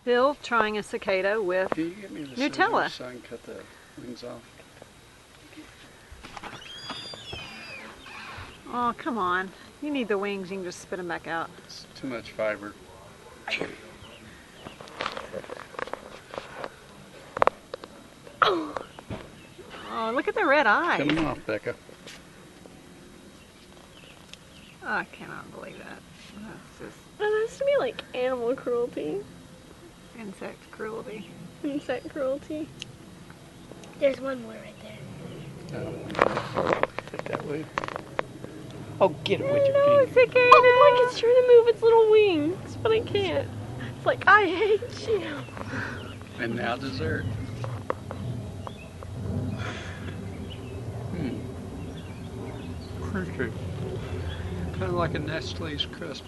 Bill trying a cicada with Can you get me the Nutella. scissors so I can cut the wings off? Oh, come on. You need the wings, you can just spit them back out. It's too much fiber. Oh, look at the red eyes. Cut them off, Becca. Oh, I cannot believe that. That's just That has to be like animal cruelty. insect cruelty. Insect cruelty. There's one more right there. Take that way. Oh, get it with your No, finger. cicada. Oh, look, it's trying to move its little wings, but I can't. It's like, I hate you. And now dessert. Crunchy. Kind of like a Nestle's crisp.